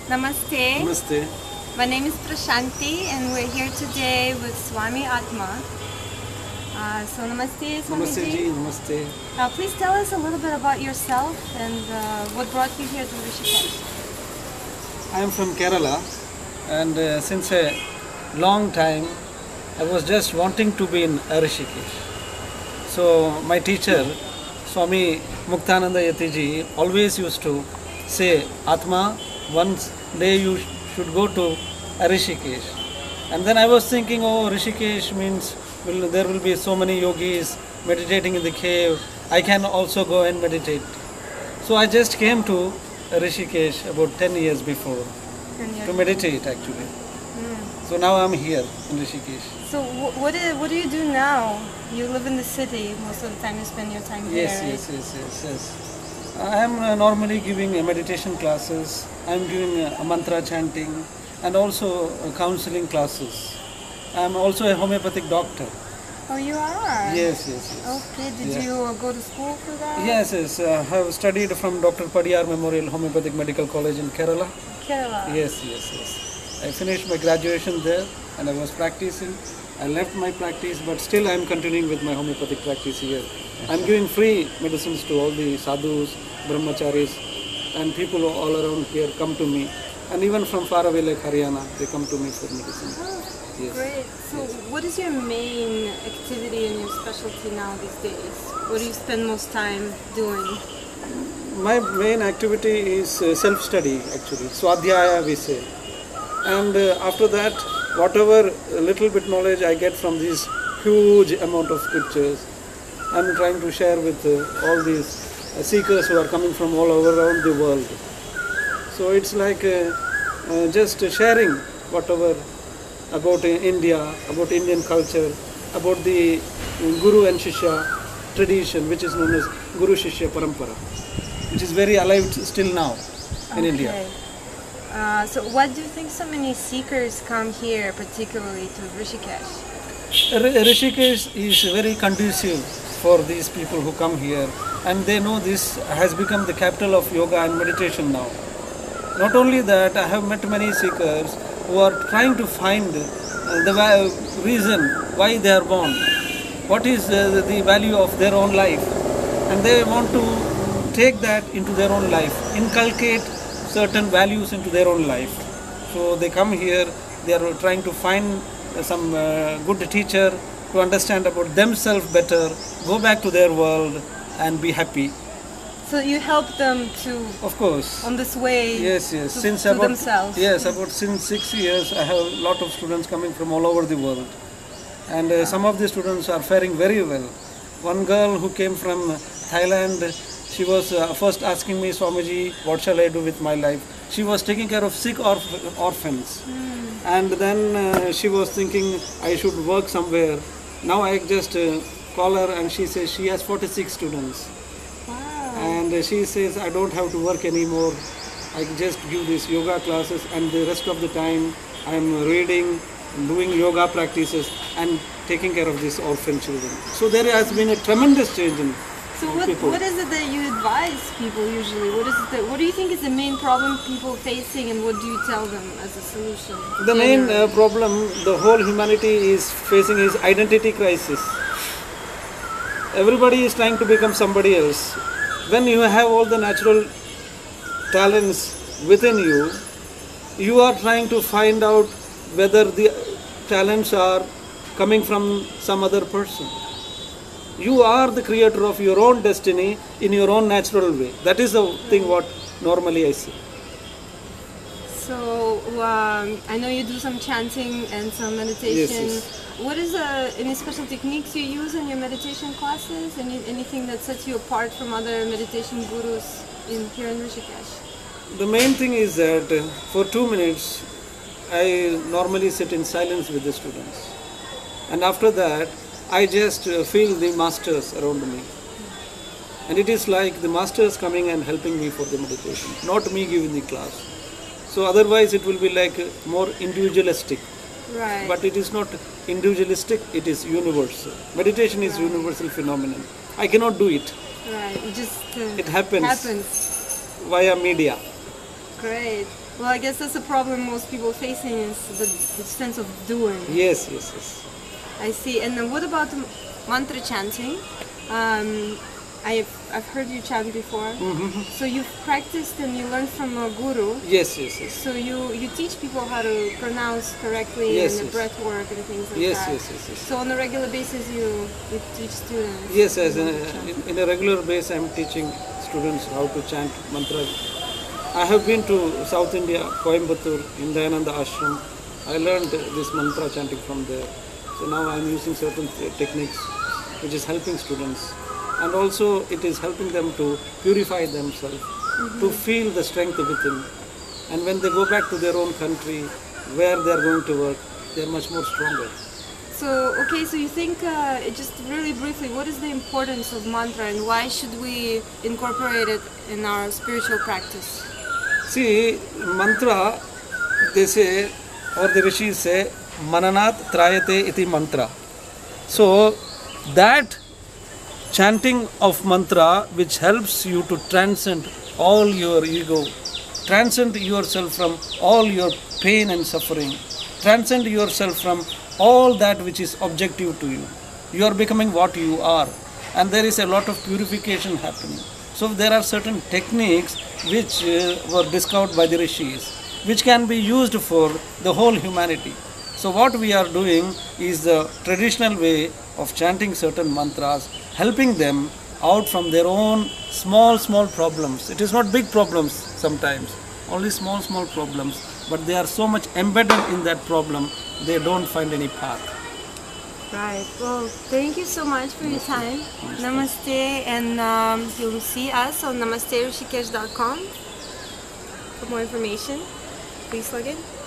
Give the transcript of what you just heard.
Namaste. Namaste. My name is Prashanti and we're here today with Swami Atma. So namaste, Namaste Swamiji. ji, namaste. Please tell us a little bit about yourself and what brought you here to Rishikesh. I am from Kerala and since a long time I was just wanting to be in Rishikesh. So my teacher, Swami Muktananda Yatiji, always used to say, Atma, one day you should go to Rishikesh. And then I was thinking, oh, Rishikesh means there will be so many yogis meditating in the cave. I can also go and meditate. So I just came to Rishikesh about 10 years before to meditate actually. So now I'm here in Rishikesh. So what do you do now? You live in the city most of the time. You spend your time here. Yes. I am normally giving meditation classes. I am giving mantra chanting and also counseling classes. I am also a homeopathic doctor. Oh, you are? Yes. Okay, did you go to school for that? Yes. I have studied from Dr. Padiyar Memorial Homeopathic Medical College in Kerala. Kerala? Yes. I finished my graduation there and I was practicing. I left my practice but still I am continuing with my homeopathic practice here. I am giving free medicines to all the sadhus, brahmacharis and people all around here come to me. And even from far away like Haryana, they come to me for medicine. Oh, yes. Great. So what is your main activity and your specialty now these days? What do you spend most time doing? My main activity is self-study actually, Swadhyaya we say. And after that, whatever little bit knowledge I get from this huge amount of scriptures, I'm trying to share with all these seekers who are coming from all over around the world. So it's like just sharing whatever about India, about Indian culture, about the Guru and Shishya tradition, which is known as Guru Shishya Parampara, which is very alive still now in India. So why do you think so many seekers come here, particularly to Rishikesh? Rishikesh is very conducive for these people who come here, and they know this has become the capital of yoga and meditation now. Not only that, I have met many seekers who are trying to find the reason why they are born, what is the value of their own life, and they want to take that into their own life, inculcate certain values into their own life. So they come here, they are trying to find some good teacher to understand about themselves better, go back to their world and be happy. So you help them to, of course, on this way yes. To About themselves. Yes, about since 6 years I have a lot of students coming from all over the world. And some of the students are faring very well. One girl who came from Thailand, she was first asking me, Swamiji, what shall I do with my life? She was taking care of sick orphans. And then she was thinking I should work somewhere. Now I just call her and she says she has 46 students. Wow. And she says I don't have to work anymore. I just give these yoga classes and the rest of the time I am reading, doing yoga practices and taking care of these orphan children. So there has been a tremendous change in So people. what is it that you advise people usually? What do you think is the main problem people facing, and what do you tell them as a solution? The main problem the whole humanity is facing is identity crisis. Everybody is trying to become somebody else. When you have all the natural talents within you, you are trying to find out whether the talents are coming from some other person. You are the creator of your own destiny in your own natural way. That is the thing what normally I say. So I know you do some chanting and some meditation. Yes. What is any special techniques you use in your meditation classes? Anything that sets you apart from other meditation gurus here in Rishikesh? The main thing is that for 2 minutes I normally sit in silence with the students. And after that I just feel the masters around me. And it is like the masters coming and helping me for the meditation, not me giving the class. So otherwise it will be like more individualistic. Right. But it is not individualistic, it is universal. Meditation is universal phenomenon. I cannot do it. Right. It just It happens via media. Great. Well, I guess that's the problem most people facing is the sense of doing. Yes, yes, yes. I see. And then what about mantra chanting? I've heard you chant before. So you've practiced and you learned from a guru. Yes, yes, yes. So you teach people how to pronounce correctly Yes, and the yes. breath work and things like Yes, that. yes, yes, yes. So on a regular basis you teach students. Yes, as in a regular basis, I am teaching students how to chant mantra. I have been to South India, Coimbatore, in Dayananda Ashram. I learned this mantra chanting from there. So now I am using certain techniques which is helping students. And also it is helping them to purify themselves, to feel the strength within. And when they go back to their own country, where they are going to work, they are much more stronger. So, okay, so you think, just really briefly, what is the importance of mantra and why should we incorporate it in our spiritual practice? See, mantra, they say, or the rishis say, mananat trayate iti mantra. So, that chanting of mantra which helps you to transcend all your ego, transcend yourself from all your pain and suffering, transcend yourself from all that which is objective to you. You are becoming what you are, and there is a lot of purification happening. So there are certain techniques which were discovered by the rishis, which can be used for the whole humanity. So what we are doing is the traditional way of chanting certain mantras, helping them out from their own small problems. It is not big problems sometimes, only small problems, but they are so much embedded in that problem, they don't find any path. Right. Well, thank you so much for your time. Namaste, and you'll see us on namasterishikesh.com for more information. Please log in.